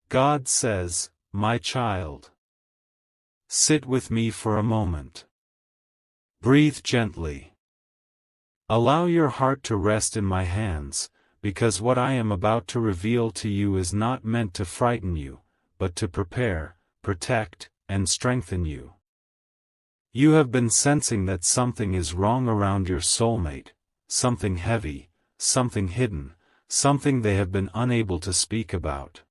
God says, my child. Sit with me for a moment. Breathe gently. Allow your heart to rest in my hands, because what I am about to reveal to you is not meant to frighten you, but to prepare, protect, and strengthen you. You have been sensing that something is wrong around your soulmate, something heavy, something hidden, something they have been unable to speak about.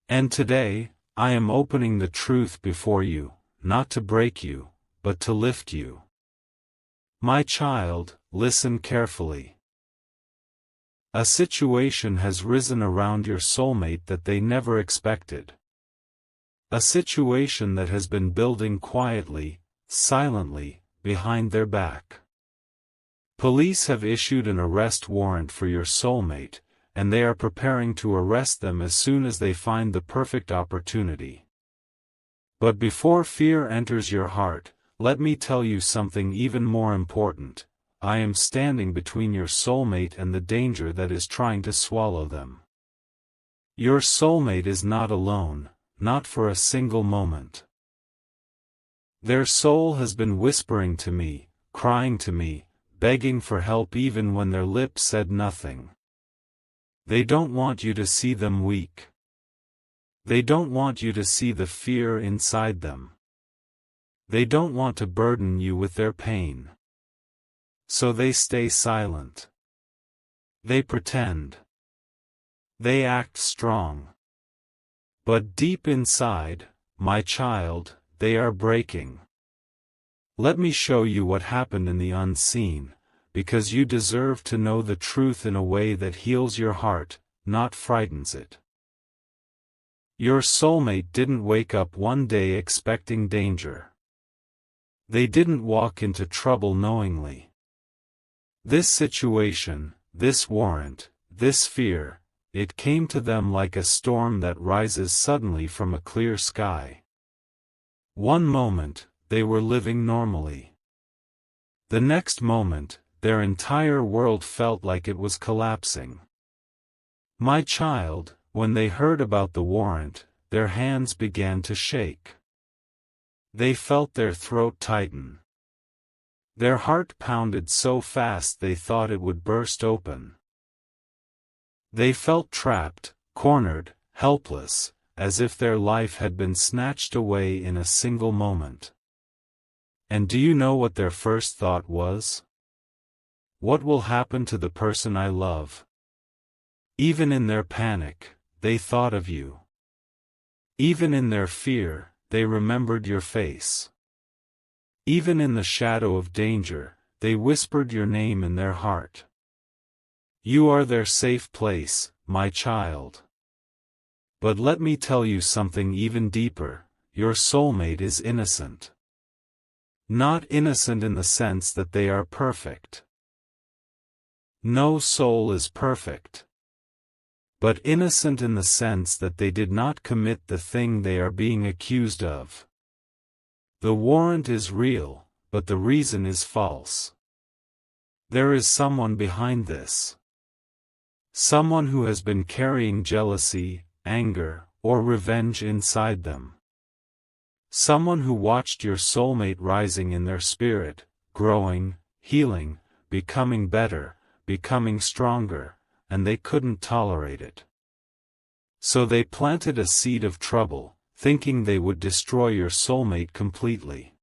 And today, I am opening the truth before you, not to break you, but to lift you. My child, listen carefully. A situation has risen around your soulmate that they never expected. A situation that has been building quietly, silently, behind their back. Police have issued an arrest warrant for your soulmate, and they are preparing to arrest them as soon as they find the perfect opportunity. But before fear enters your heart, let me tell you something even more important. I am standing between your soulmate and the danger that is trying to swallow them. Your soulmate is not alone, not for a single moment. Their soul has been whispering to me, crying to me, begging for help even when their lips said nothing. They don't want you to see them weak. They don't want you to see the fear inside them. They don't want to burden you with their pain. So they stay silent. They pretend. They act strong. But deep inside, my child, they are breaking. Let me show you what happened in the unseen, because you deserve to know the truth in a way that heals your heart, not frightens it. Your soulmate didn't wake up one day expecting danger. They didn't walk into trouble knowingly. This situation, this warrant, this fear, it came to them like a storm that rises suddenly from a clear sky. One moment, they were living normally. The next moment, their entire world felt like it was collapsing. My child, when they heard about the warrant, their hands began to shake. They felt their throat tighten. Their heart pounded so fast they thought it would burst open. They felt trapped, cornered, helpless, as if their life had been snatched away in a single moment. And do you know what their first thought was? What will happen to the person I love? Even in their panic, they thought of you. Even in their fear, they remembered your face. Even in the shadow of danger, they whispered your name in their heart. You are their safe place, my child. But let me tell you something even deeper, your soulmate is innocent. Not innocent in the sense that they are perfect. No soul is perfect. But innocent in the sense that they did not commit the thing they are being accused of. The warrant is real, but the reason is false. There is someone behind this. Someone who has been carrying jealousy, anger, or revenge inside them. Someone who watched your soulmate rising in their spirit, growing, healing, becoming better, becoming stronger, and they couldn't tolerate it. So they planted a seed of trouble, thinking they would destroy your soulmate completely.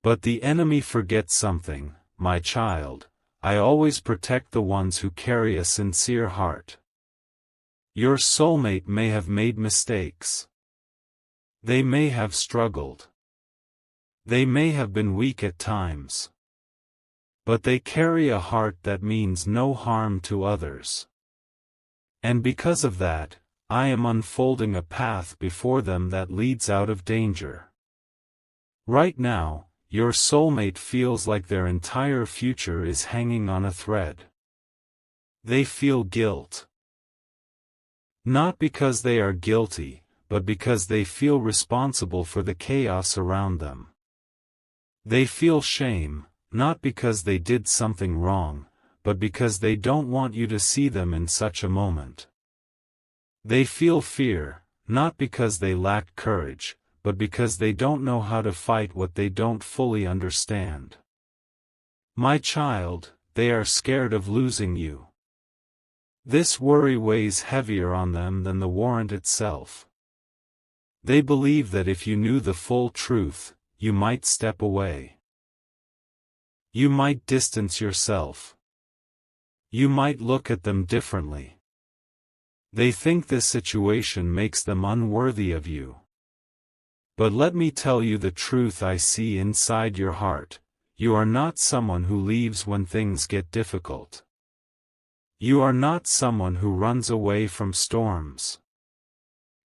But the enemy forgets something, my child. I always protect the ones who carry a sincere heart. Your soulmate may have made mistakes. They may have struggled. They may have been weak at times. But they carry a heart that means no harm to others. And because of that, I am unfolding a path before them that leads out of danger. Right now, your soulmate feels like their entire future is hanging on a thread. They feel guilt. Not because they are guilty, but because they feel responsible for the chaos around them. They feel shame, not because they did something wrong, but because they don't want you to see them in such a moment. They feel fear, not because they lack courage, but because they don't know how to fight what they don't fully understand. My child, they are scared of losing you. This worry weighs heavier on them than the warrant itself. They believe that if you knew the full truth, you might step away. You might distance yourself. You might look at them differently. They think this situation makes them unworthy of you. But let me tell you the truth I see inside your heart. You are not someone who leaves when things get difficult. You are not someone who runs away from storms.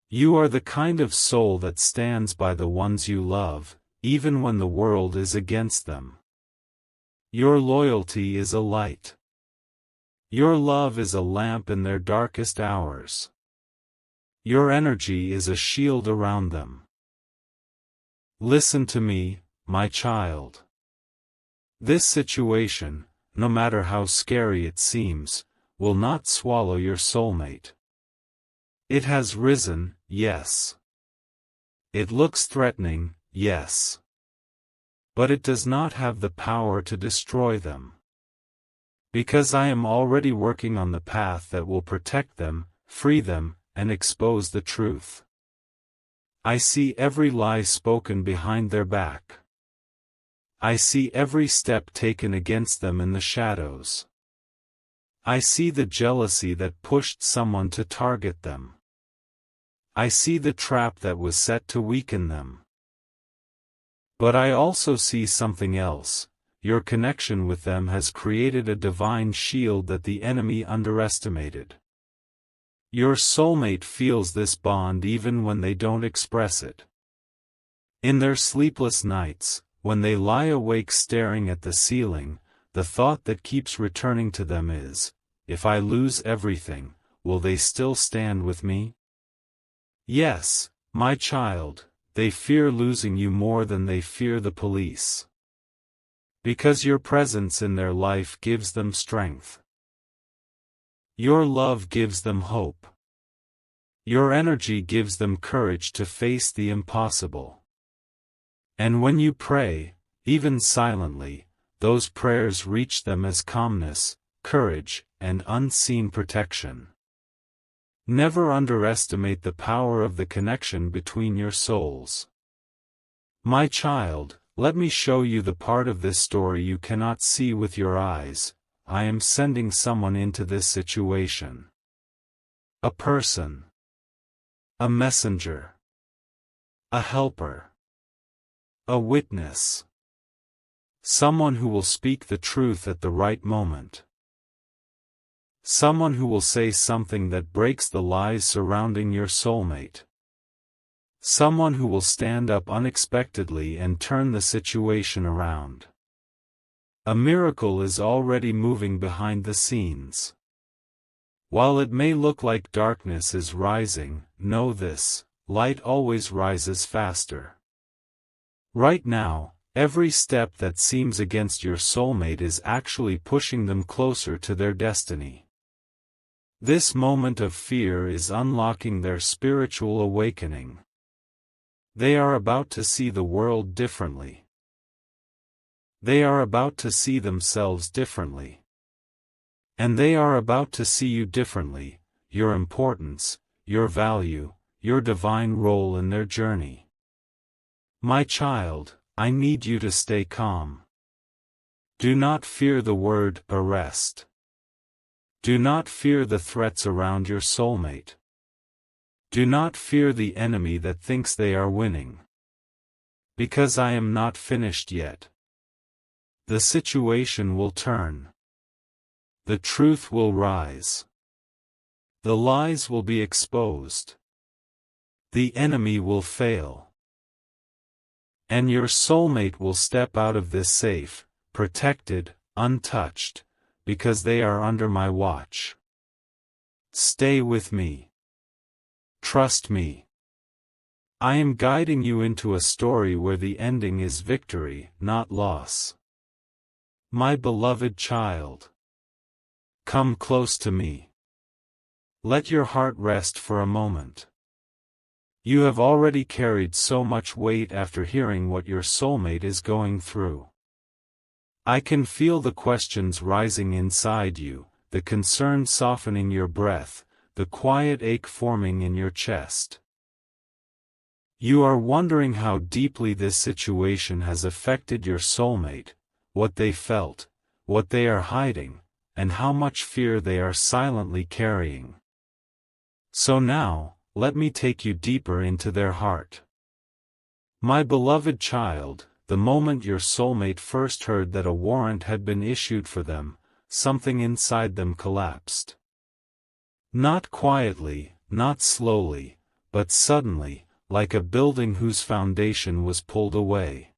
You are the kind of soul that stands by the ones you love, even when the world is against them. Your loyalty is a light. Your love is a lamp in their darkest hours. Your energy is a shield around them. Listen to me, my child. This situation, no matter how scary it seems, will not swallow your soulmate. It has risen, yes. It looks threatening, yes. But it does not have the power to destroy them. Because I am already working on the path that will protect them, free them, and expose the truth. I see every lie spoken behind their back. I see every step taken against them in the shadows. I see the jealousy that pushed someone to target them. I see the trap that was set to weaken them. But I also see something else. Your connection with them has created a divine shield that the enemy underestimated. Your soulmate feels this bond even when they don't express it. In their sleepless nights, when they lie awake staring at the ceiling, the thought that keeps returning to them is, if I lose everything, will they still stand with me? Yes, my child, they fear losing you more than they fear the police. Because your presence in their life gives them strength. Your love gives them hope. Your energy gives them courage to face the impossible. And when you pray, even silently, those prayers reach them as calmness, courage, and unseen protection. Never underestimate the power of the connection between your souls. My child, let me show you the part of this story you cannot see with your eyes. I am sending someone into this situation. A person. A messenger. A helper. A witness. Someone who will speak the truth at the right moment. Someone who will say something that breaks the lies surrounding your soulmate. Someone who will stand up unexpectedly and turn the situation around. A miracle is already moving behind the scenes. While it may look like darkness is rising, know this: light always rises faster. Right now, every step that seems against your soulmate is actually pushing them closer to their destiny. This moment of fear is unlocking their spiritual awakening. They are about to see the world differently. They are about to see themselves differently. And they are about to see you differently, your importance, your value, your divine role in their journey. My child, I need you to stay calm. Do not fear the word arrest. Do not fear the threats around your soulmate. Do not fear the enemy that thinks they are winning. Because I am not finished yet. The situation will turn. The truth will rise. The lies will be exposed. The enemy will fail. And your soulmate will step out of this safe, protected, untouched, because they are under my watch. Stay with me. Trust me. I am guiding you into a story where the ending is victory, not loss. My beloved child. Come close to me. Let your heart rest for a moment. You have already carried so much weight after hearing what your soulmate is going through. I can feel the questions rising inside you, the concern softening your breath, the quiet ache forming in your chest. You are wondering how deeply this situation has affected your soulmate, what they felt, what they are hiding, and how much fear they are silently carrying. So now, let me take you deeper into their heart. My beloved child, the moment your soulmate first heard that a warrant had been issued for them, something inside them collapsed. Not quietly, not slowly, but suddenly, like a building whose foundation was pulled away.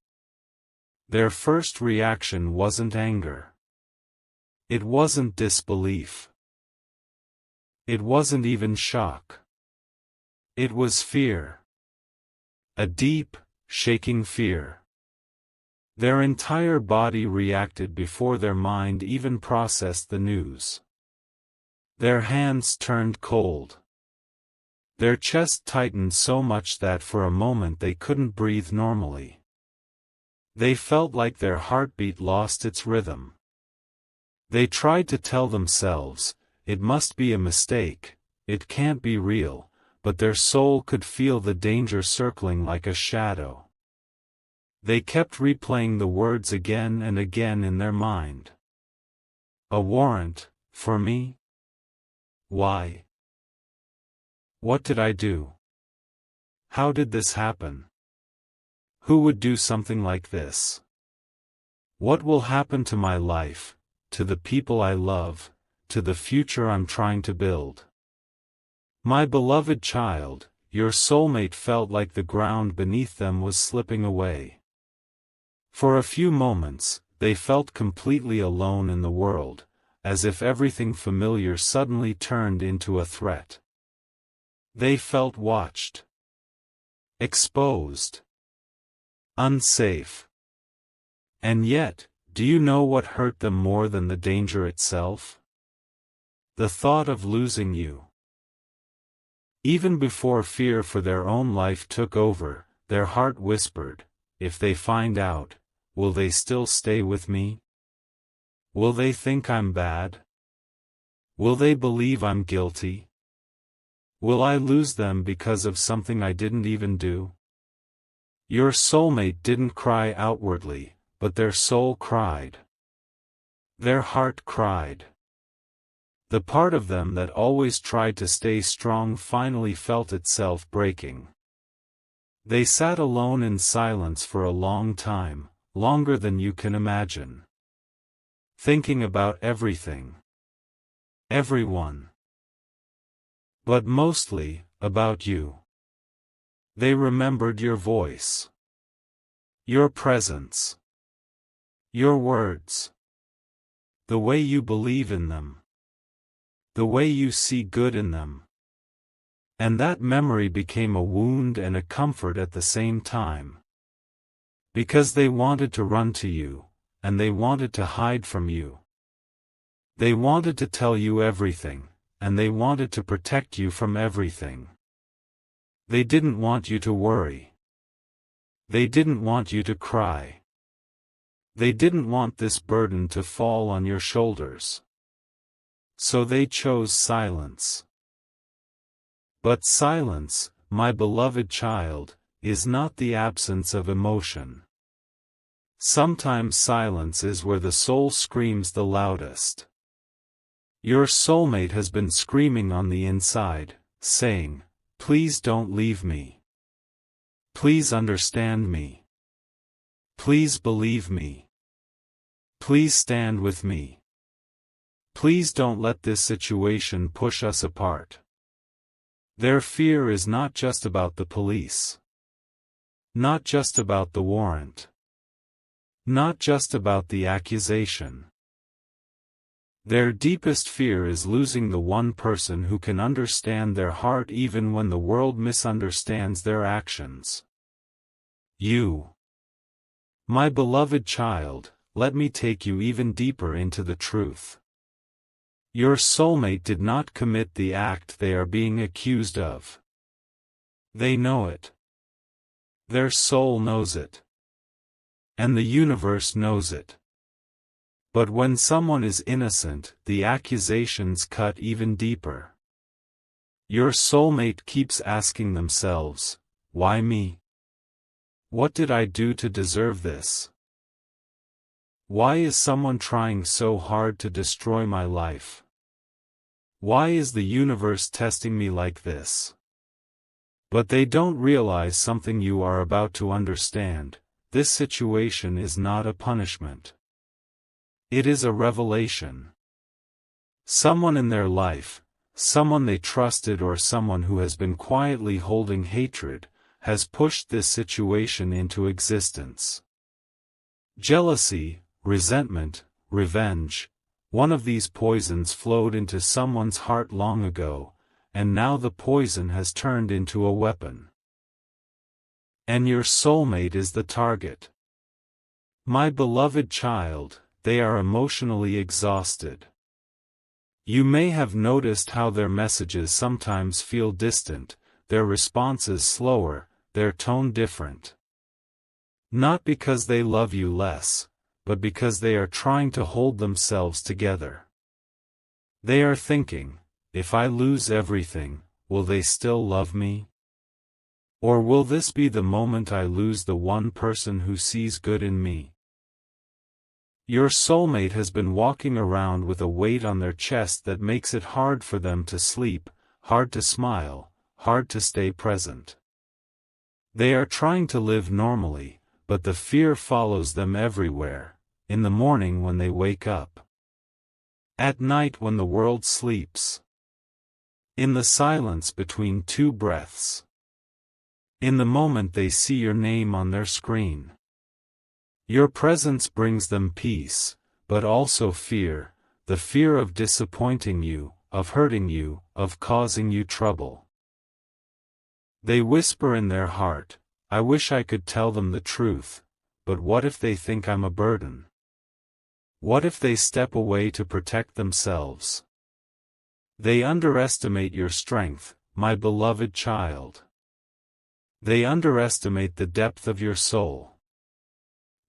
Their first reaction wasn't anger. It wasn't disbelief. It wasn't even shock. It was fear. A deep, shaking fear. Their entire body reacted before their mind even processed the news. Their hands turned cold. Their chest tightened so much that for a moment they couldn't breathe normally. They felt like their heartbeat lost its rhythm. They tried to tell themselves, it must be a mistake, it can't be real, but their soul could feel the danger circling like a shadow. They kept replaying the words again and again in their mind. A warrant, for me? Why? What did I do? How did this happen? Who would do something like this? What will happen to my life, to the people I love, to the future I'm trying to build? My beloved child, your soulmate felt like the ground beneath them was slipping away. For a few moments, they felt completely alone in the world, as if everything familiar suddenly turned into a threat. They felt watched, exposed, unsafe. And yet, do you know what hurt them more than the danger itself? The thought of losing you. Even before fear for their own life took over, their heart whispered, if they find out, will they still stay with me? Will they think I'm bad? Will they believe I'm guilty? Will I lose them because of something I didn't even do? Your soulmate didn't cry outwardly, but their soul cried. Their heart cried. The part of them that always tried to stay strong finally felt itself breaking. They sat alone in silence for a long time, longer than you can imagine. Thinking about everything. Everyone. But mostly, about you. They remembered your voice. Your presence. Your words. The way you believe in them. The way you see good in them. And that memory became a wound and a comfort at the same time. Because they wanted to run to you, and they wanted to hide from you. They wanted to tell you everything, and they wanted to protect you from everything. They didn't want you to worry. They didn't want you to cry. They didn't want this burden to fall on your shoulders. So they chose silence. But silence, my beloved child, is not the absence of emotion. Sometimes silence is where the soul screams the loudest. Your soulmate has been screaming on the inside, saying, please don't leave me. Please understand me. Please believe me. Please stand with me. Please don't let this situation push us apart. Their fear is not just about the police. Not just about the warrant. Not just about the accusation. Their deepest fear is losing the one person who can understand their heart even when the world misunderstands their actions. You. My beloved child, let me take you even deeper into the truth. Your soulmate did not commit the act they are being accused of. They know it. Their soul knows it. And the universe knows it. But when someone is innocent, the accusations cut even deeper. Your soulmate keeps asking themselves, why me? What did I do to deserve this? Why is someone trying so hard to destroy my life? Why is the universe testing me like this? But they don't realize something you are about to understand. This situation is not a punishment. It is a revelation. Someone in their life, someone they trusted or someone who has been quietly holding hatred, has pushed this situation into existence. Jealousy, resentment, revenge, one of these poisons flowed into someone's heart long ago, and now the poison has turned into a weapon. And your soulmate is the target. My beloved child, they are emotionally exhausted. You may have noticed how their messages sometimes feel distant, their responses slower, their tone different. Not because they love you less, but because they are trying to hold themselves together. They are thinking, if I lose everything, will they still love me? Or will this be the moment I lose the one person who sees good in me? Your soulmate has been walking around with a weight on their chest that makes it hard for them to sleep, hard to smile, hard to stay present. They are trying to live normally, but the fear follows them everywhere, in the morning when they wake up, at night when the world sleeps, in the silence between two breaths, in the moment they see your name on their screen. Your presence brings them peace, but also fear, the fear of disappointing you, of hurting you, of causing you trouble. They whisper in their heart, I wish I could tell them the truth, but what if they think I'm a burden? What if they step away to protect themselves? They underestimate your strength, my beloved child. They underestimate the depth of your soul.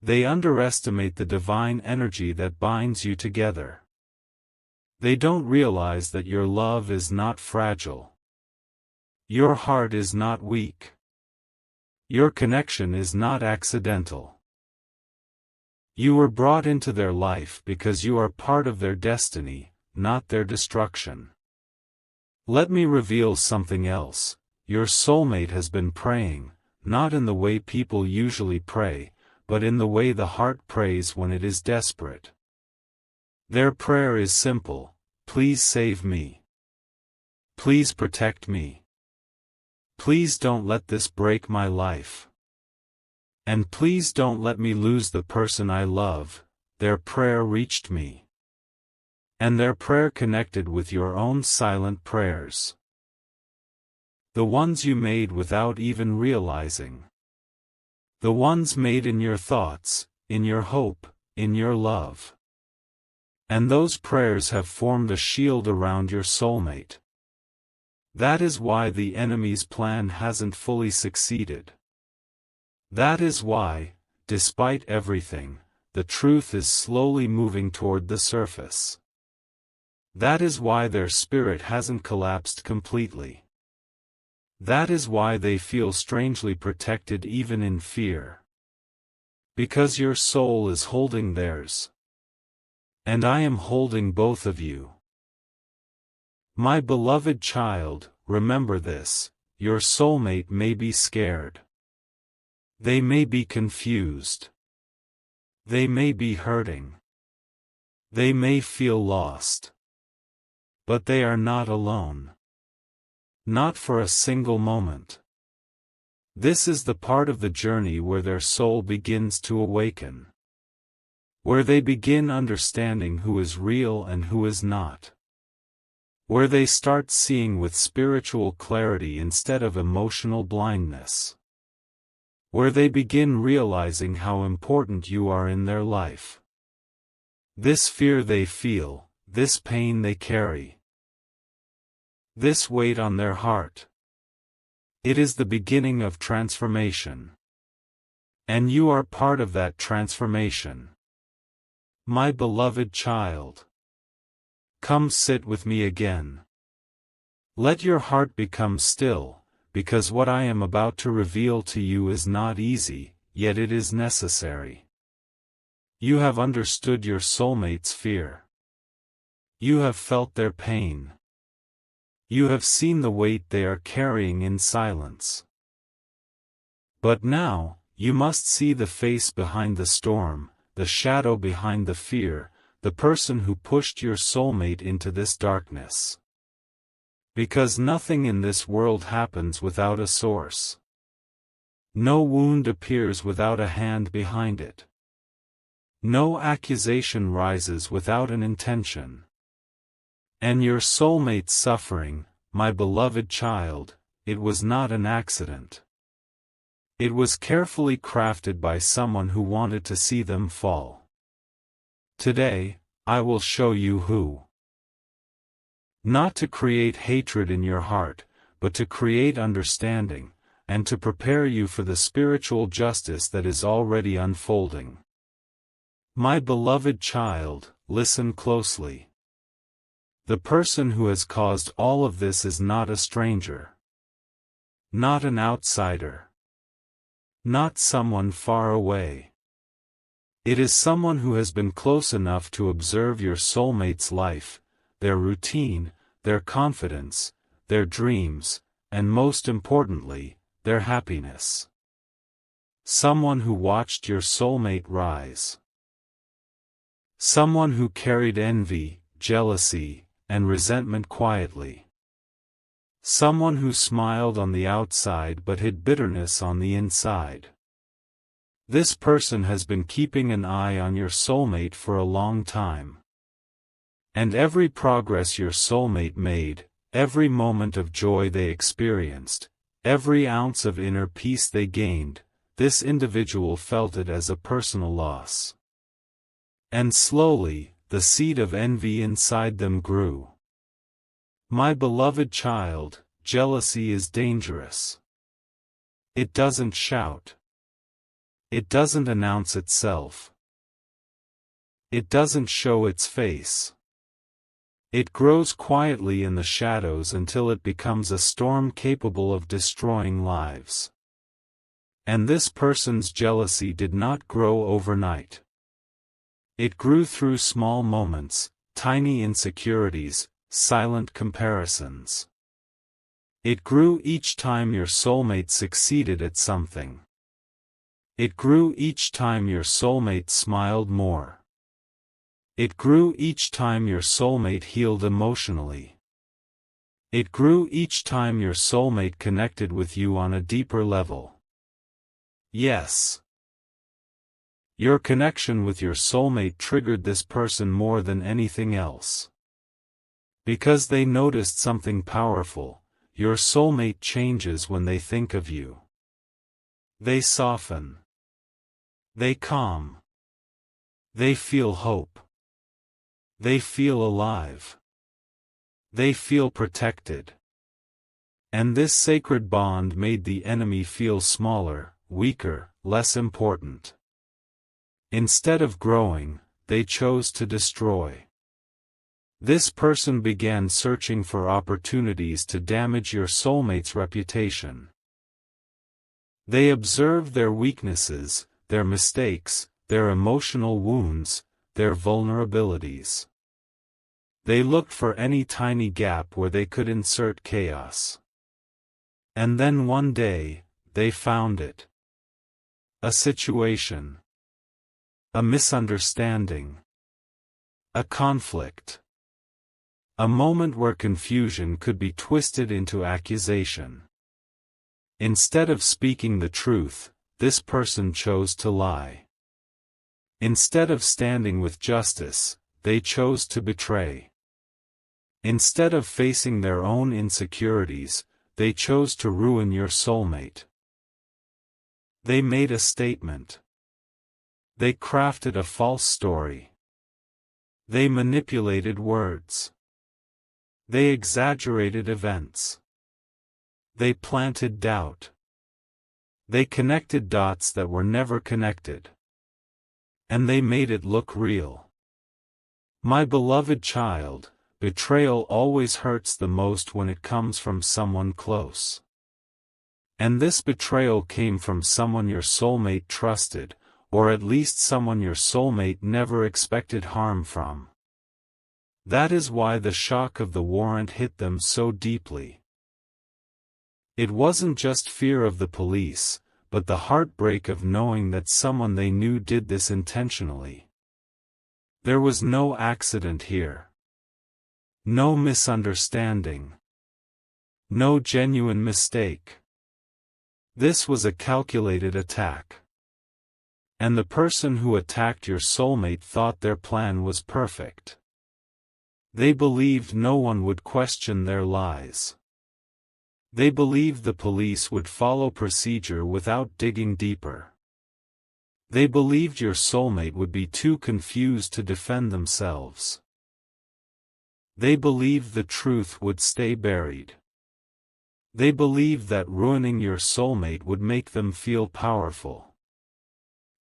They underestimate the divine energy that binds you together. They don't realize that your love is not fragile. Your heart is not weak. Your connection is not accidental. You were brought into their life because you are part of their destiny, not their destruction. Let me reveal something else. Your soulmate has been praying, not in the way people usually pray, but in the way the heart prays when it is desperate. Their prayer is simple, please save me. Please protect me. Please don't let this break my life. And please don't let me lose the person I love. Their prayer reached me. And their prayer connected with your own silent prayers. The ones you made without even realizing. The ones made in your thoughts, in your hope, in your love. And those prayers have formed a shield around your soulmate. That is why the enemy's plan hasn't fully succeeded. That is why, despite everything, the truth is slowly moving toward the surface. That is why their spirit hasn't collapsed completely. That is why they feel strangely protected even in fear. Because your soul is holding theirs. And I am holding both of you. My beloved child, remember this, your soulmate may be scared. They may be confused. They may be hurting. They may feel lost. But they are not alone. Not for a single moment. This is the part of the journey where their soul begins to awaken. Where they begin understanding who is real and who is not. Where they start seeing with spiritual clarity instead of emotional blindness. Where they begin realizing how important you are in their life. This fear they feel, this pain they carry, this weight on their heart. It is the beginning of transformation. And you are part of that transformation. My beloved child, come sit with me again. Let your heart become still, because what I am about to reveal to you is not easy, yet it is necessary. You have understood your soulmate's fear. You have felt their pain. You have seen the weight they are carrying in silence. But now, you must see the face behind the storm, the shadow behind the fear, the person who pushed your soulmate into this darkness. Because nothing in this world happens without a source. No wound appears without a hand behind it. No accusation rises without an intention. And your soulmate's suffering, my beloved child, it was not an accident. It was carefully crafted by someone who wanted to see them fall. Today, I will show you who. Not to create hatred in your heart, but to create understanding, and to prepare you for the spiritual justice that is already unfolding. My beloved child, listen closely. The person who has caused all of this is not a stranger. Not an outsider. Not someone far away. It is someone who has been close enough to observe your soulmate's life, their routine, their confidence, their dreams, and most importantly, their happiness. Someone who watched your soulmate rise. Someone who carried envy, jealousy, and resentment quietly. Someone who smiled on the outside but hid bitterness on the inside. This person has been keeping an eye on your soulmate for a long time. And every progress your soulmate made, every moment of joy they experienced, every ounce of inner peace they gained, this individual felt it as a personal loss. And slowly, the seed of envy inside them grew. My beloved child, jealousy is dangerous. It doesn't shout. It doesn't announce itself. It doesn't show its face. It grows quietly in the shadows until it becomes a storm capable of destroying lives. And this person's jealousy did not grow overnight. It grew through small moments, tiny insecurities, silent comparisons. It grew each time your soulmate succeeded at something. It grew each time your soulmate smiled more. It grew each time your soulmate healed emotionally. It grew each time your soulmate connected with you on a deeper level. Yes. Your connection with your soulmate triggered this person more than anything else. Because they noticed something powerful, your soulmate changes when they think of you. They soften. They calm. They feel hope. They feel alive. They feel protected. And this sacred bond made the enemy feel smaller, weaker, less important. Instead of growing, they chose to destroy. This person began searching for opportunities to damage your soulmate's reputation. They observed their weaknesses, their mistakes, their emotional wounds, their vulnerabilities. They looked for any tiny gap where they could insert chaos. And then one day, they found it. A situation. A misunderstanding. A conflict. A moment where confusion could be twisted into accusation. Instead of speaking the truth, this person chose to lie. Instead of standing with justice, they chose to betray. Instead of facing their own insecurities, they chose to ruin your soulmate. They made a statement. They crafted a false story. They manipulated words. They exaggerated events. They planted doubt. They connected dots that were never connected. And they made it look real. My beloved child, betrayal always hurts the most when it comes from someone close. And this betrayal came from someone your soulmate trusted, or at least someone your soulmate never expected harm from. That is why the shock of the warrant hit them so deeply. It wasn't just fear of the police, but the heartbreak of knowing that someone they knew did this intentionally. There was no accident here. No misunderstanding. No genuine mistake. This was a calculated attack. And the person who attacked your soulmate thought their plan was perfect. They believed no one would question their lies. They believed the police would follow procedure without digging deeper. They believed your soulmate would be too confused to defend themselves. They believed the truth would stay buried. They believed that ruining your soulmate would make them feel powerful.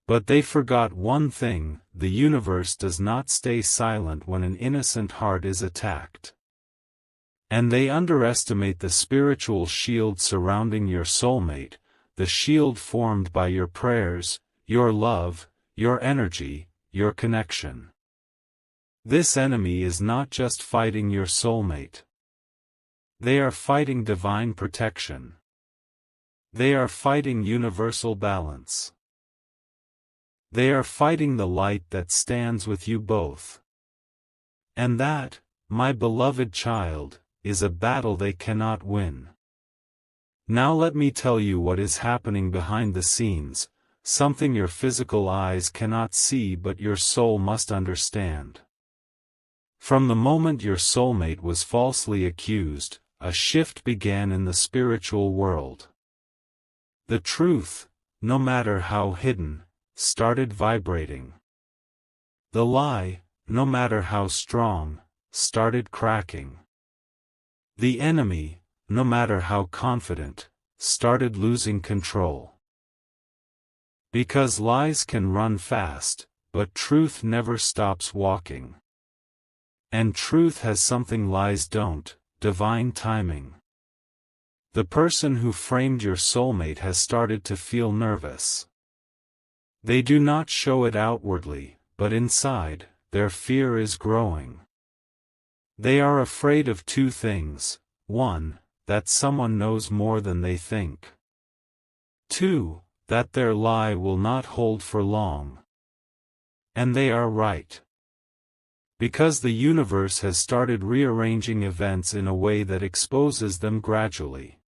But they forgot one thing: the universe does not stay silent when an innocent heart is attacked. And they underestimate the spiritual shield surrounding your soulmate, the shield formed by your prayers, your love, your energy, your connection. This enemy is not just fighting your soulmate. They are fighting divine protection. They are fighting universal balance. They are fighting the light that stands with you both. And that, my beloved child, is a battle they cannot win. Now let me tell you what is happening behind the scenes, something your physical eyes cannot see but your soul must understand. From the moment your soulmate was falsely accused, a shift began in the spiritual world. The truth, no matter how hidden, started vibrating. The lie, no matter how strong, started cracking. The enemy, no matter how confident, started losing control. Because lies can run fast, but truth never stops walking. And truth has something lies don't: divine timing. The person who framed your soulmate has started to feel nervous. They do not show it outwardly, but inside, their fear is growing. They are afraid of two things: 1, that someone knows more than they think. 2, that their lie will not hold for long. And they are right. Because the universe has started rearranging events in a way that exposes them gradually.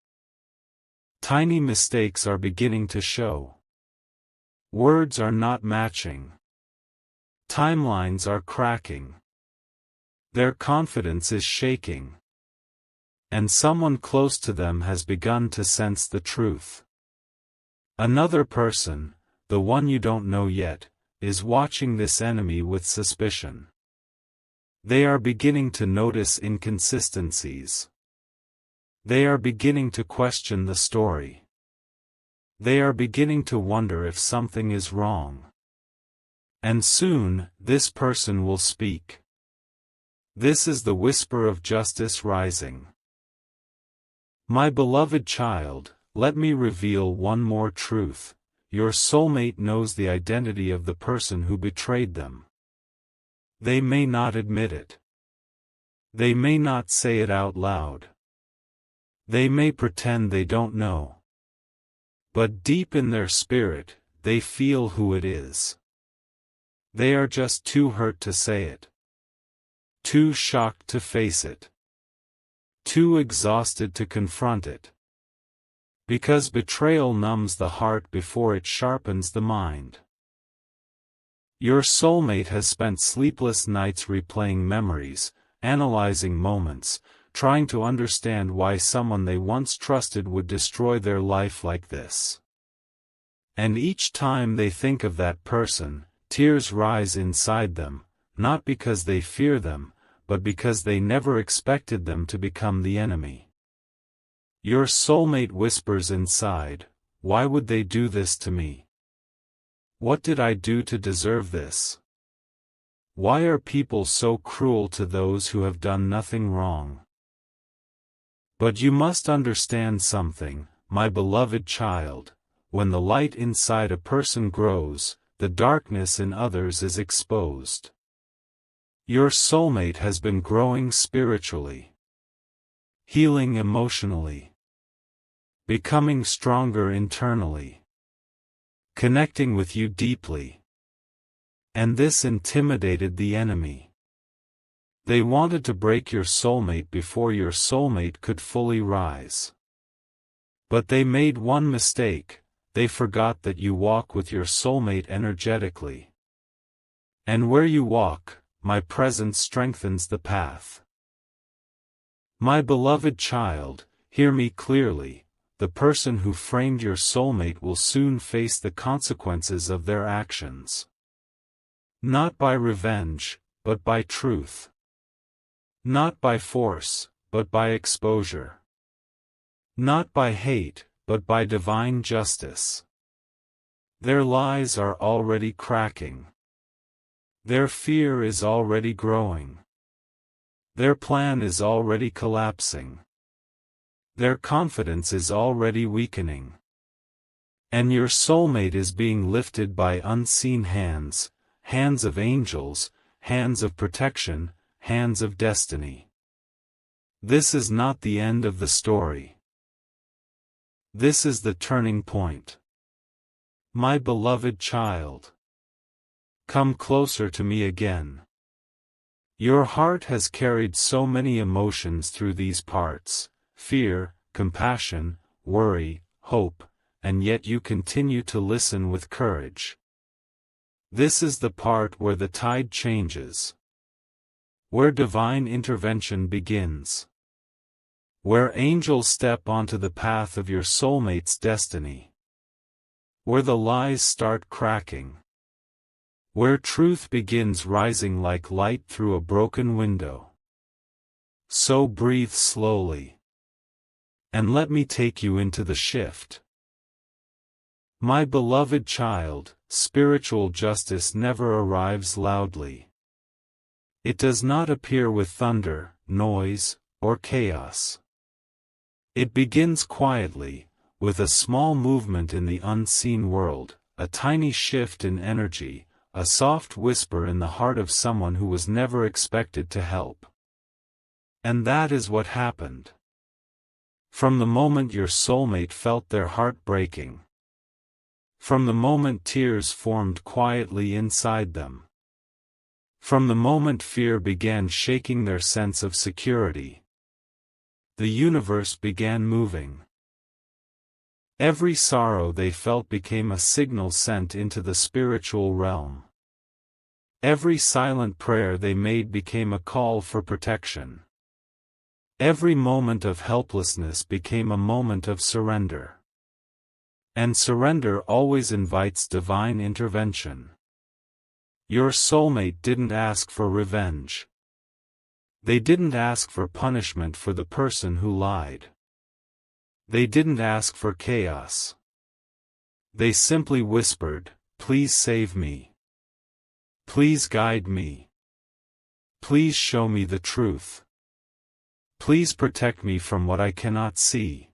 Tiny mistakes are beginning to show. Words are not matching. Timelines are cracking. Their confidence is shaking. And someone close to them has begun to sense the truth. Another person, the one you don't know yet, is watching this enemy with suspicion. They are beginning to notice inconsistencies. They are beginning to question the story. They are beginning to wonder if something is wrong. And soon, this person will speak. This is the whisper of justice rising. My beloved child, let me reveal one more truth: your soulmate knows the identity of the person who betrayed them. They may not admit it. They may not say it out loud. They may pretend they don't know. But deep in their spirit, they feel who it is. They are just too hurt to say it. Too shocked to face it. Too exhausted to confront it. Because betrayal numbs the heart before it sharpens the mind. Your soulmate has spent sleepless nights replaying memories, analyzing moments, trying to understand why someone they once trusted would destroy their life like this. And each time they think of that person, tears rise inside them, not because they fear them, but because they never expected them to become the enemy. Your soulmate whispers inside, "Why would they do this to me? What did I do to deserve this? Why are people so cruel to those who have done nothing wrong?" But you must understand something, my beloved child. When the light inside a person grows, the darkness in others is exposed. Your soulmate has been growing spiritually, healing emotionally, becoming stronger internally, connecting with you deeply. And this intimidated the enemy. They wanted to break your soulmate before your soulmate could fully rise. But they made one mistake: they forgot that you walk with your soulmate energetically. And where you walk, my presence strengthens the path. My beloved child, hear me clearly: the person who framed your soulmate will soon face the consequences of their actions. Not by revenge, but by truth. Not by force, but by exposure. Not by hate, but by divine justice. Their lies are already cracking. Their fear is already growing. Their plan is already collapsing. Their confidence is already weakening. And your soulmate is being lifted by unseen hands, hands of angels, hands of protection, hands of destiny. This is not the end of the story. This is the turning point. My beloved child, come closer to me again. Your heart has carried so many emotions through these parts: fear, compassion, worry, hope, and yet you continue to listen with courage. This is the part where the tide changes, where divine intervention begins, where angels step onto the path of your soulmate's destiny, where the lies start cracking, where truth begins rising like light through a broken window. So breathe slowly, and let me take you into the shift. My beloved child, spiritual justice never arrives loudly. It does not appear with thunder, noise, or chaos. It begins quietly, with a small movement in the unseen world, a tiny shift in energy, a soft whisper in the heart of someone who was never expected to help. And that is what happened. From the moment your soulmate felt their heart breaking, from the moment tears formed quietly inside them, from the moment fear began shaking their sense of security, the universe began moving. Every sorrow they felt became a signal sent into the spiritual realm. Every silent prayer they made became a call for protection. Every moment of helplessness became a moment of surrender. And surrender always invites divine intervention. Your soulmate didn't ask for revenge. They didn't ask for punishment for the person who lied. They didn't ask for chaos. They simply whispered, "Please save me. Please guide me. Please show me the truth. Please protect me from what I cannot see."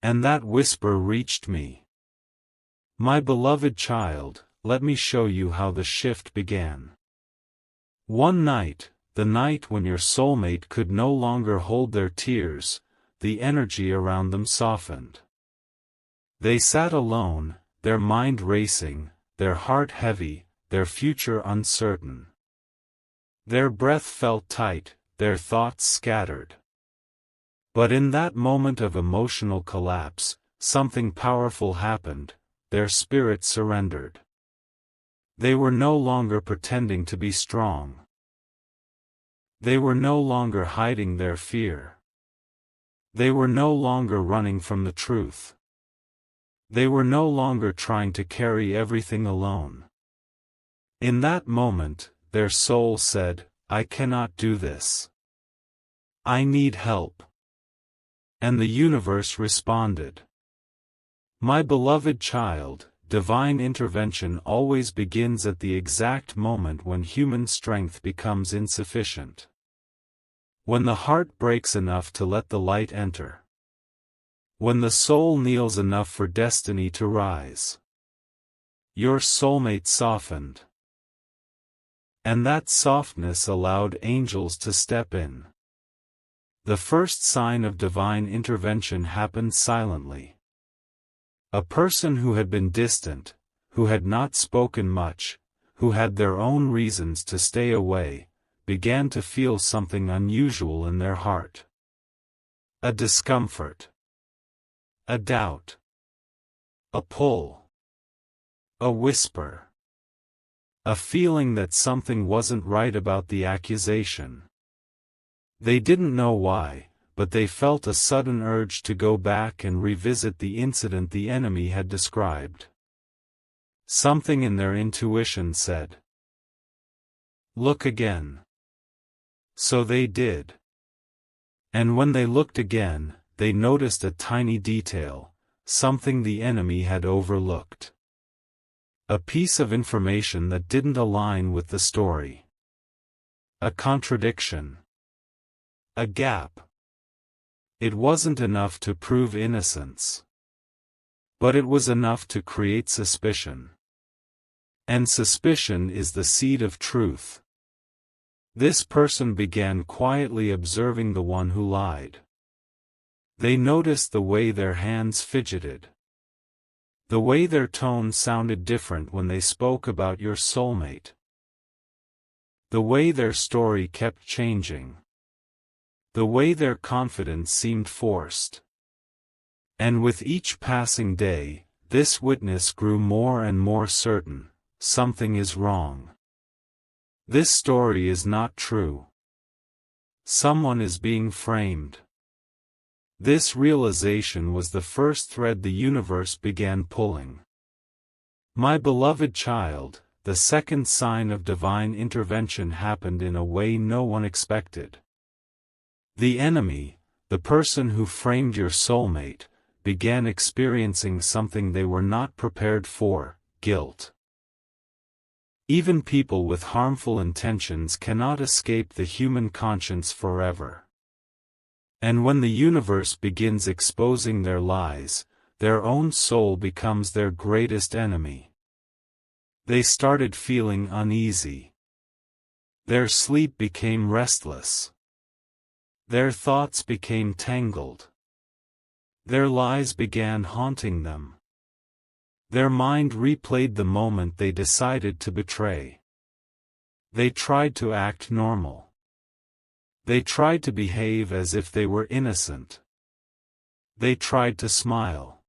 And that whisper reached me. My beloved child, let me show you how the shift began. One night, the night when your soulmate could no longer hold their tears, the energy around them softened. They sat alone, their mind racing, their heart heavy, their future uncertain. Their breath felt tight, their thoughts scattered. But in that moment of emotional collapse, something powerful happened: their spirit surrendered. They were no longer pretending to be strong. They were no longer hiding their fear. They were no longer running from the truth. They were no longer trying to carry everything alone. In that moment, their soul said, "I cannot do this. I need help." And the universe responded, "My beloved child, divine intervention always begins at the exact moment when human strength becomes insufficient. When the heart breaks enough to let the light enter. When the soul kneels enough for destiny to rise." Your soulmate softened. And that softness allowed angels to step in. The first sign of divine intervention happened silently. A person who had been distant, who had not spoken much, who had their own reasons to stay away, began to feel something unusual in their heart. A discomfort. A doubt. A pull. A whisper. A feeling that something wasn't right about the accusation. They didn't know why, but they felt a sudden urge to go back and revisit the incident the enemy had described. Something in their intuition said, "Look again." So they did. And when they looked again, they noticed a tiny detail, something the enemy had overlooked. A piece of information that didn't align with the story. A contradiction. A gap. It wasn't enough to prove innocence. But it was enough to create suspicion. And suspicion is the seed of truth. This person began quietly observing the one who lied. They noticed the way their hands fidgeted. The way their tone sounded different when they spoke about your soulmate. The way their story kept changing. The way their confidence seemed forced. And with each passing day, this witness grew more and more certain, something is wrong. This story is not true. Someone is being framed. This realization was the first thread the universe began pulling. My beloved child, the second sign of divine intervention happened in a way no one expected. The enemy, the person who framed your soulmate, began experiencing something they were not prepared for: guilt. Even people with harmful intentions cannot escape the human conscience forever. And when the universe begins exposing their lies, their own soul becomes their greatest enemy. They started feeling uneasy. Their sleep became restless. Their thoughts became tangled. Their lies began haunting them. Their mind replayed the moment they decided to betray. They tried to act normal. They tried to behave as if they were innocent. They tried to smile.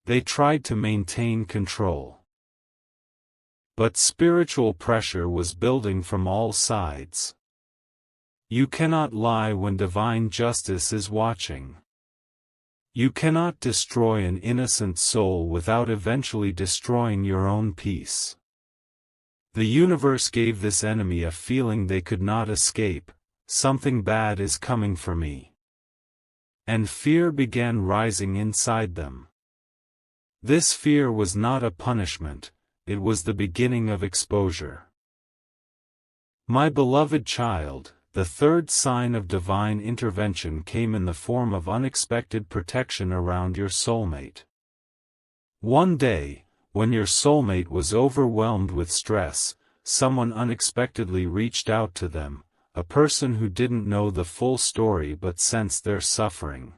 They tried to maintain control. But spiritual pressure was building from all sides. You cannot lie when divine justice is watching. You cannot destroy an innocent soul without eventually destroying your own peace. The universe gave this enemy a feeling they could not escape: something bad is coming for me. And fear began rising inside them. This fear was not a punishment, it was the beginning of exposure. My beloved child, the third sign of divine intervention came in the form of unexpected protection around your soulmate. One day, when your soulmate was overwhelmed with stress, someone unexpectedly reached out to them, a person who didn't know the full story but sensed their suffering.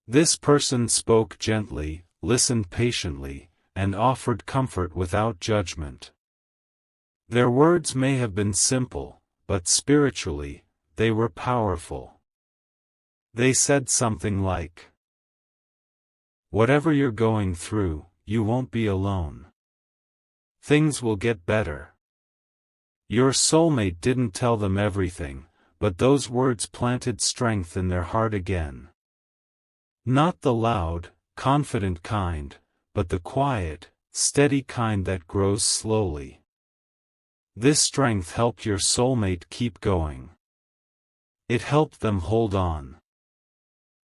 This person spoke gently, listened patiently, and offered comfort without judgment. Their words may have been simple, but spiritually, they were powerful. They said something like, "Whatever you're going through, you won't be alone. Things will get better." Your soulmate didn't tell them everything, but those words planted strength in their heart again. Not the loud, confident kind, but the quiet, steady kind that grows slowly. This strength helped your soulmate keep going. It helped them hold on.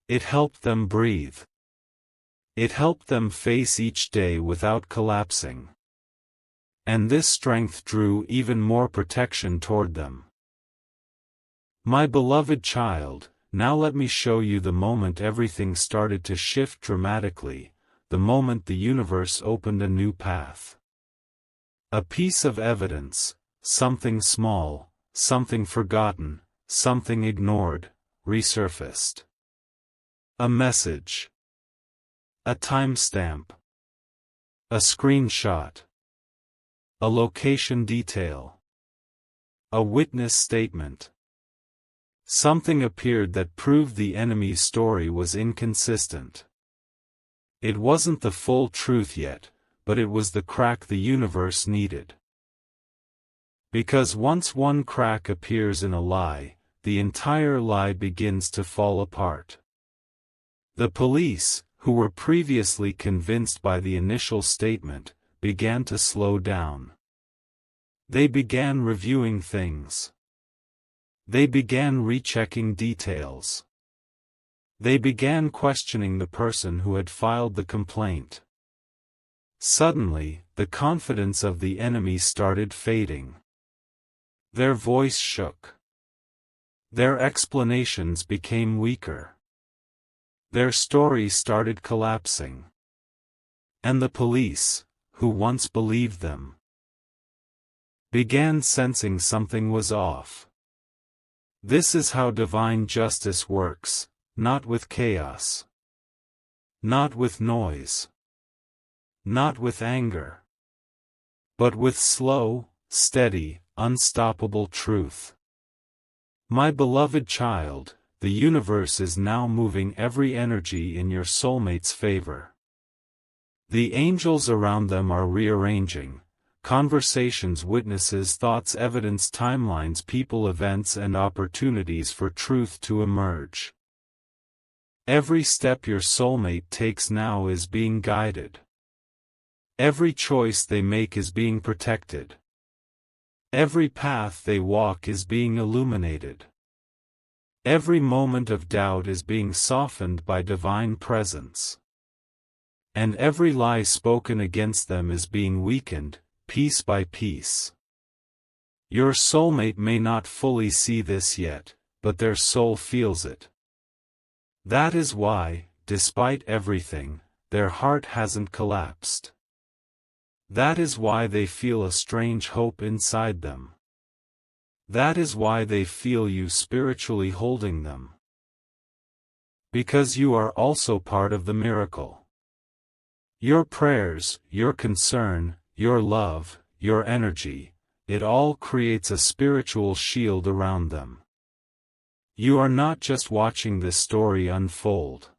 It helped them breathe. It helped them face each day without collapsing. And this strength drew even more protection toward them. My beloved child, now let me show you the moment everything started to shift dramatically, the moment the universe opened a new path. A piece of evidence, something small, something forgotten, something ignored, resurfaced. A message. A timestamp. A screenshot. A location detail. A witness statement. Something appeared that proved the enemy's story was inconsistent. It wasn't the full truth yet, but it was the crack the universe needed. Because once one crack appears in a lie, the entire lie begins to fall apart. The police, who were previously convinced by the initial statement, began to slow down. They began reviewing things. They began rechecking details. They began questioning the person who had filed the complaint. Suddenly, the confidence of the enemy started fading. Their voice shook. Their explanations became weaker. Their story started collapsing. And the police, who once believed them, began sensing something was off. This is how divine justice works, not with chaos. Not with noise. Not with anger. But with slow, steady, unstoppable truth. My beloved child, the universe is now moving every energy in your soulmate's favor. The angels around them are rearranging. Conversations, witnesses, thoughts, evidence, timelines, people, events, and opportunities for truth to emerge. Every step your soulmate takes now is being guided. Every choice they make is being protected. Every path they walk is being illuminated. Every moment of doubt is being softened by divine presence. And every lie spoken against them is being weakened, piece by piece. Your soulmate may not fully see this yet, but their soul feels it. That is why, despite everything, their heart hasn't collapsed. That is why they feel a strange hope inside them. That is why they feel you spiritually holding them. Because you are also part of the miracle. Your prayers, your concern, your love, your energy, it all creates a spiritual shield around them. You are not just watching this story unfold.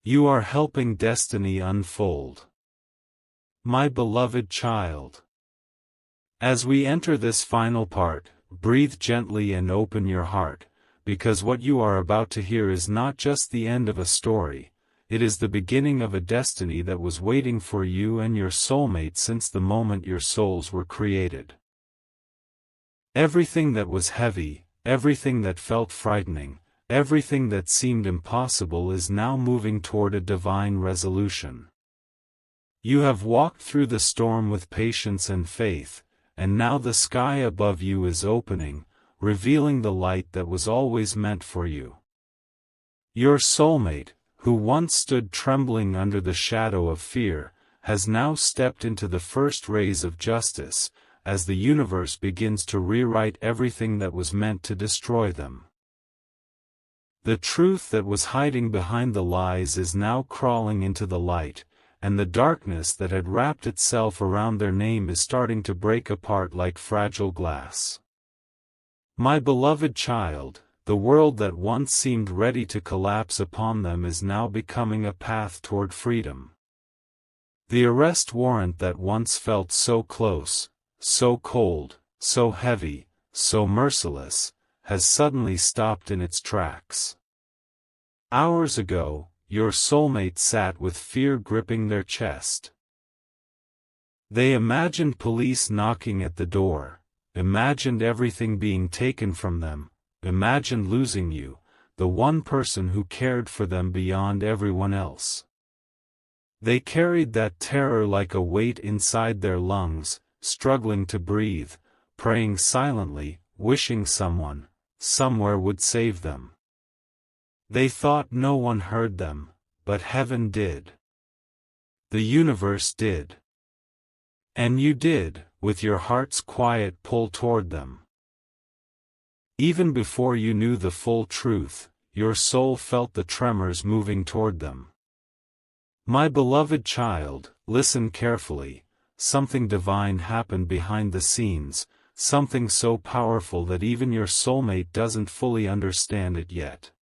You are helping destiny unfold. My beloved child. As we enter this final part, breathe gently and open your heart, because what you are about to hear is not just the end of a story. It is the beginning of a destiny that was waiting for you and your soulmate since the moment your souls were created. Everything that was heavy, everything that felt frightening, everything that seemed impossible is now moving toward a divine resolution. You have walked through the storm with patience and faith, and now the sky above you is opening, revealing the light that was always meant for you. Your soulmate, who once stood trembling under the shadow of fear, has now stepped into the first rays of justice, as the universe begins to rewrite everything that was meant to destroy them. The truth that was hiding behind the lies is now crawling into the light, and the darkness that had wrapped itself around their name is starting to break apart like fragile glass. My beloved child, the world that once seemed ready to collapse upon them is now becoming a path toward freedom. The arrest warrant that once felt so close, so cold, so heavy, so merciless, has suddenly stopped in its tracks. Hours ago, your soulmate sat with fear gripping their chest. They imagined police knocking at the door, imagined everything being taken from them, imagined losing you, the one person who cared for them beyond everyone else. They carried that terror like a weight inside their lungs, struggling to breathe, praying silently, wishing someone, somewhere would save them. They thought no one heard them, but heaven did. The universe did. And you did, with your heart's quiet pull toward them. Even before you knew the full truth, your soul felt the tremors moving toward them. My beloved child, listen carefully. Something divine happened behind the scenes, something so powerful that even your soulmate doesn't fully understand it yet.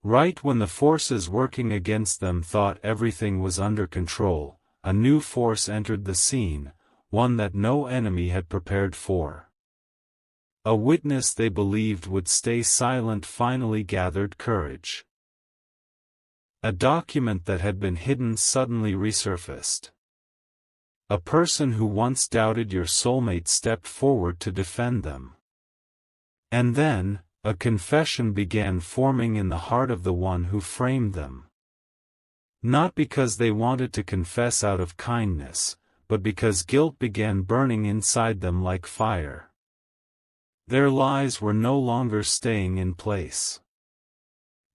Right when the forces working against them thought everything was under control, a new force entered the scene, one that no enemy had prepared for. A witness they believed would stay silent finally gathered courage. A document that had been hidden suddenly resurfaced. A person who once doubted your soulmate stepped forward to defend them. And then, a confession began forming in the heart of the one who framed them. Not because they wanted to confess out of kindness, but because guilt began burning inside them like fire. Their lies were no longer staying in place.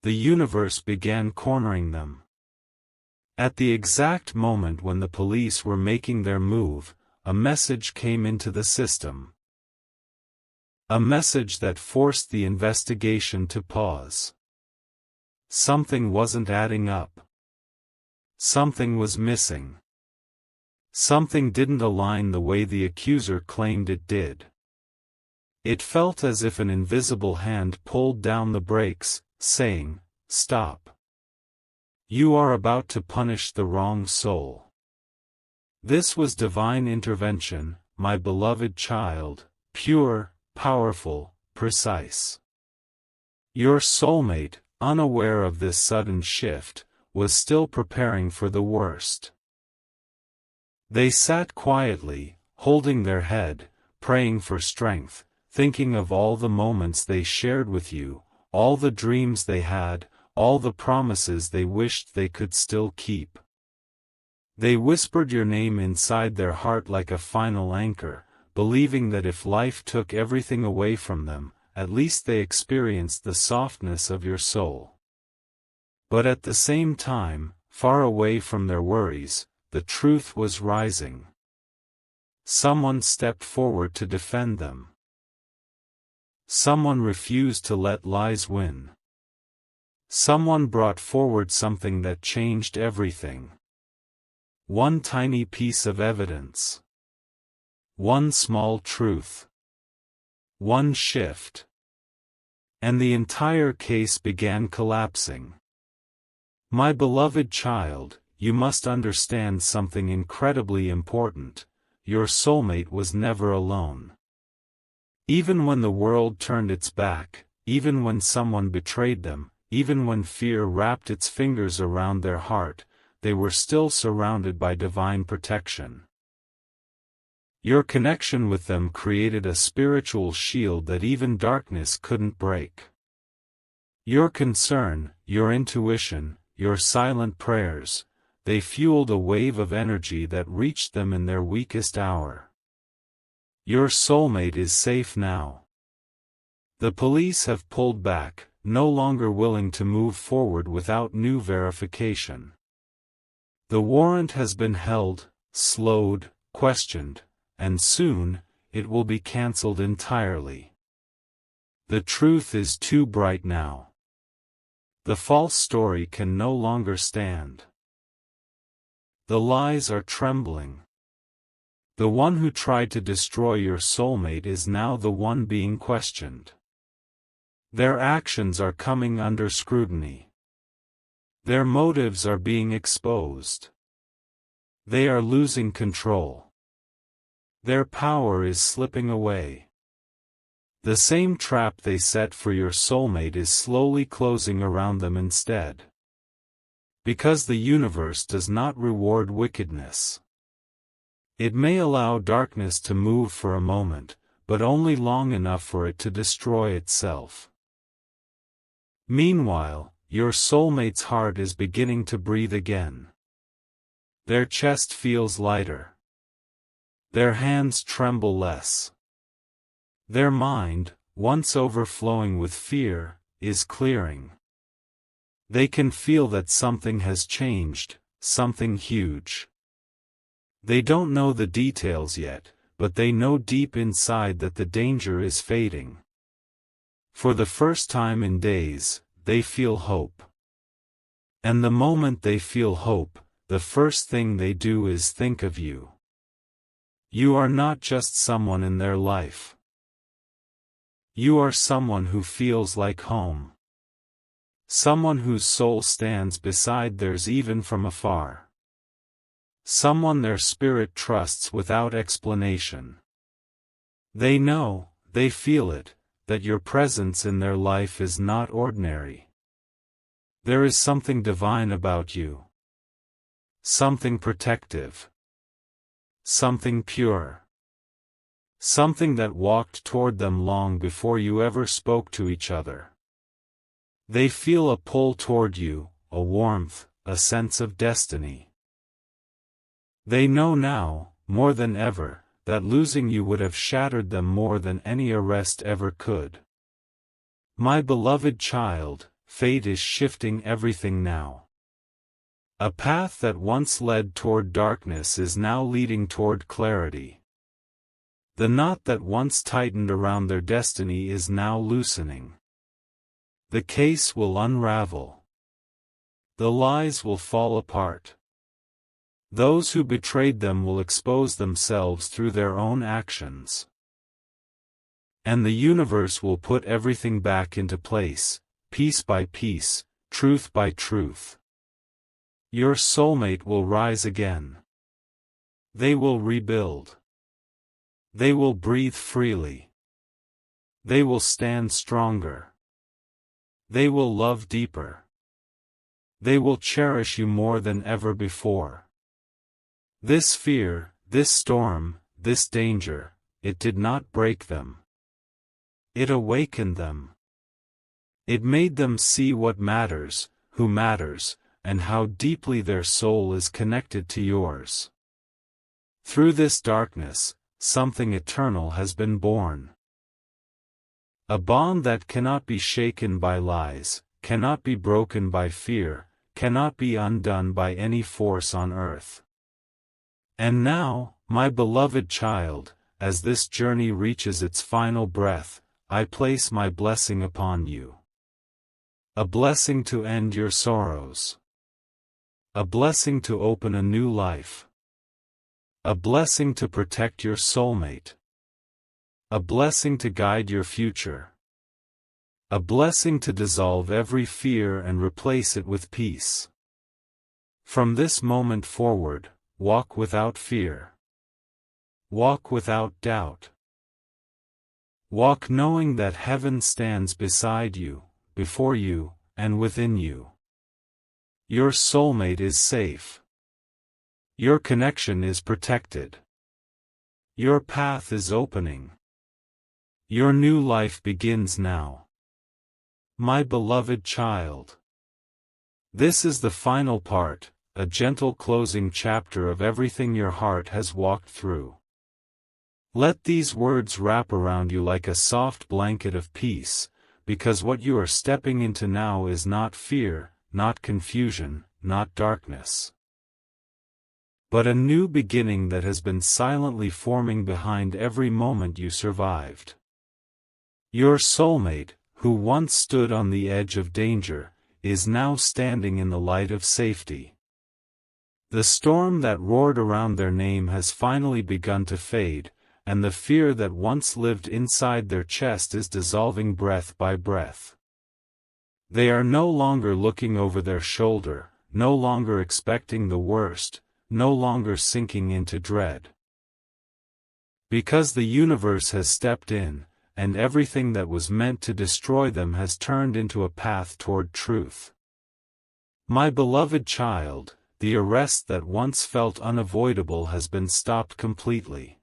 The universe began cornering them. At the exact moment when the police were making their move, a message came into the system. A message that forced the investigation to pause. Something wasn't adding up. Something was missing. Something didn't align the way the accuser claimed it did. It felt as if an invisible hand pulled down the brakes, saying, "Stop. You are about to punish the wrong soul." This was divine intervention, my beloved child, pure, powerful, precise. Your soulmate, unaware of this sudden shift, was still preparing for the worst. They sat quietly, holding their head, praying for strength, thinking of all the moments they shared with you, all the dreams they had, all the promises they wished they could still keep. They whispered your name inside their heart like a final anchor, believing that if life took everything away from them, at least they experienced the softness of your soul. But at the same time, far away from their worries, the truth was rising. Someone stepped forward to defend them. Someone refused to let lies win. Someone brought forward something that changed everything. One tiny piece of evidence. One small truth. One shift. And the entire case began collapsing. My beloved child, you must understand something incredibly important. Your soulmate was never alone. Even when the world turned its back, even when someone betrayed them, even when fear wrapped its fingers around their heart, they were still surrounded by divine protection. Your connection with them created a spiritual shield that even darkness couldn't break. Your concern, your intuition, your silent prayers, they fueled a wave of energy that reached them in their weakest hour. Your soulmate is safe now. The police have pulled back, no longer willing to move forward without new verification. The warrant has been held, slowed, questioned, and soon, it will be cancelled entirely. The truth is too bright now. The false story can no longer stand. The lies are trembling. The one who tried to destroy your soulmate is now the one being questioned. Their actions are coming under scrutiny. Their motives are being exposed. They are losing control. Their power is slipping away. The same trap they set for your soulmate is slowly closing around them instead. Because the universe does not reward wickedness. It may allow darkness to move for a moment, but only long enough for it to destroy itself. Meanwhile, your soulmate's heart is beginning to breathe again. Their chest feels lighter. Their hands tremble less. Their mind, once overflowing with fear, is clearing. They can feel that something has changed, something huge. They don't know the details yet, but they know deep inside that the danger is fading. For the first time in days, they feel hope. And the moment they feel hope, the first thing they do is think of you. You are not just someone in their life. You are someone who feels like home. Someone whose soul stands beside theirs even from afar. Someone their spirit trusts without explanation. They know, they feel it, that your presence in their life is not ordinary. There is something divine about you. Something protective. Something pure. Something that walked toward them long before you ever spoke to each other. They feel a pull toward you, a warmth, a sense of destiny. They know now, more than ever, that losing you would have shattered them more than any arrest ever could. My beloved child, fate is shifting everything now. A path that once led toward darkness is now leading toward clarity. The knot that once tightened around their destiny is now loosening. The case will unravel. The lies will fall apart. Those who betrayed them will expose themselves through their own actions. And the universe will put everything back into place, piece by piece, truth by truth. Your soulmate will rise again. They will rebuild. They will breathe freely. They will stand stronger. They will love deeper. They will cherish you more than ever before. This fear, this storm, this danger, it did not break them. It awakened them. It made them see what matters, who matters, and how deeply their soul is connected to yours. Through this darkness, something eternal has been born. A bond that cannot be shaken by lies, cannot be broken by fear, cannot be undone by any force on earth. And now, my beloved child, as this journey reaches its final breath, I place my blessing upon you. A blessing to end your sorrows. A blessing to open a new life. A blessing to protect your soulmate. A blessing to guide your future. A blessing to dissolve every fear and replace it with peace. From this moment forward, walk without fear. Walk without doubt. Walk knowing that heaven stands beside you, before you, and within you. Your soulmate is safe. Your connection is protected. Your path is opening. Your new life begins now. My beloved child. This is the final part, a gentle closing chapter of everything your heart has walked through. Let these words wrap around you like a soft blanket of peace, because what you are stepping into now is not fear, not confusion, not darkness, but a new beginning that has been silently forming behind every moment you survived. Your soulmate, who once stood on the edge of danger, is now standing in the light of safety. The storm that roared around their name has finally begun to fade, and the fear that once lived inside their chest is dissolving breath by breath. They are no longer looking over their shoulder, no longer expecting the worst, no longer sinking into dread. Because the universe has stepped in, and everything that was meant to destroy them has turned into a path toward truth. My beloved child, the arrest that once felt unavoidable has been stopped completely.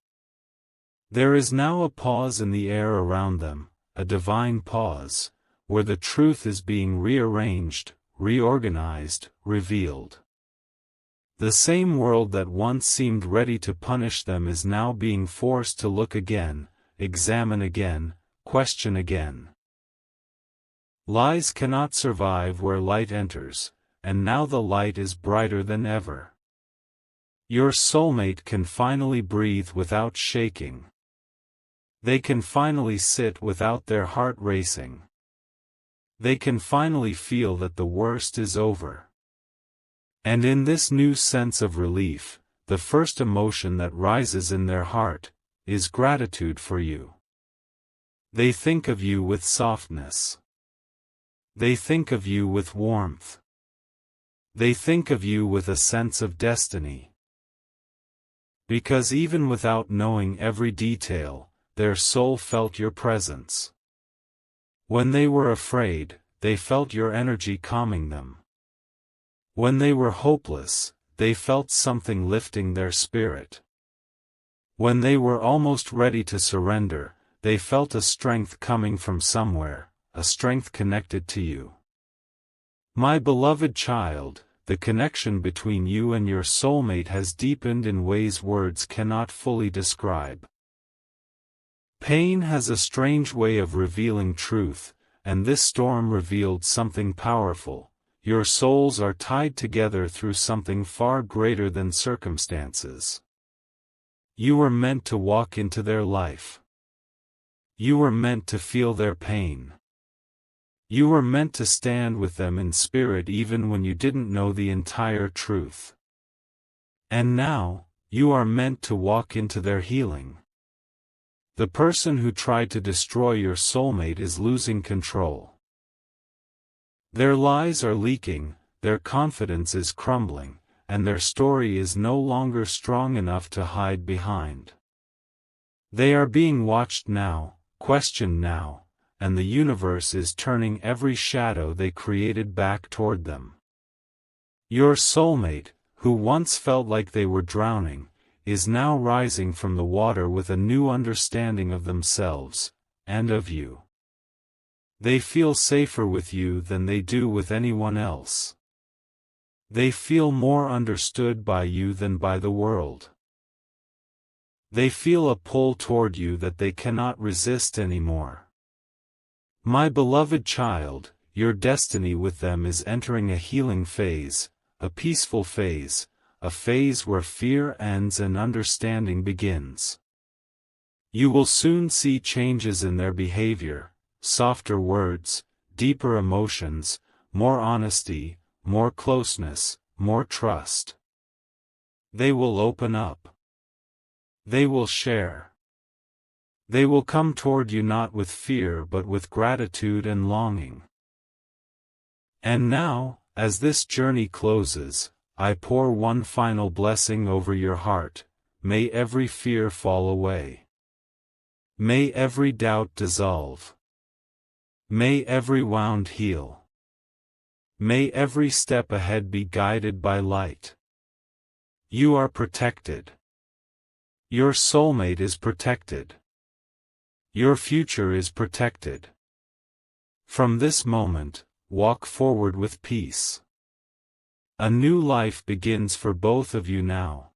There is now a pause in the air around them, a divine pause, where the truth is being rearranged, reorganized, revealed. The same world that once seemed ready to punish them is now being forced to look again, examine again, question again. Lies cannot survive where light enters, and now the light is brighter than ever. Your soulmate can finally breathe without shaking. They can finally sit without their heart racing. They can finally feel that the worst is over. And in this new sense of relief, the first emotion that rises in their heart is gratitude for you. They think of you with softness. They think of you with warmth. They think of you with a sense of destiny. Because even without knowing every detail, their soul felt your presence. When they were afraid, they felt your energy calming them. When they were hopeless, they felt something lifting their spirit. When they were almost ready to surrender, they felt a strength coming from somewhere, a strength connected to you. My beloved child, the connection between you and your soulmate has deepened in ways words cannot fully describe. Pain has a strange way of revealing truth, and this storm revealed something powerful. Your souls are tied together through something far greater than circumstances. You were meant to walk into their life. You were meant to feel their pain. You were meant to stand with them in spirit even when you didn't know the entire truth. And now, you are meant to walk into their healing. The person who tried to destroy your soulmate is losing control. Their lies are leaking, their confidence is crumbling, and their story is no longer strong enough to hide behind. They are being watched now, questioned now, and the universe is turning every shadow they created back toward them. Your soulmate, who once felt like they were drowning, is now rising from the water with a new understanding of themselves, and of you. They feel safer with you than they do with anyone else. They feel more understood by you than by the world. They feel a pull toward you that they cannot resist anymore. My beloved child, your destiny with them is entering a healing phase, a peaceful phase, a phase where fear ends and understanding begins. You will soon see changes in their behavior, softer words, deeper emotions, more honesty, more closeness, more trust. They will open up. They will share. They will come toward you not with fear but with gratitude and longing. And now, as this journey closes, I pour one final blessing over your heart. May every fear fall away. May every doubt dissolve. May every wound heal. May every step ahead be guided by light. You are protected. Your soulmate is protected. Your future is protected. From this moment, walk forward with peace. A new life begins for both of you now.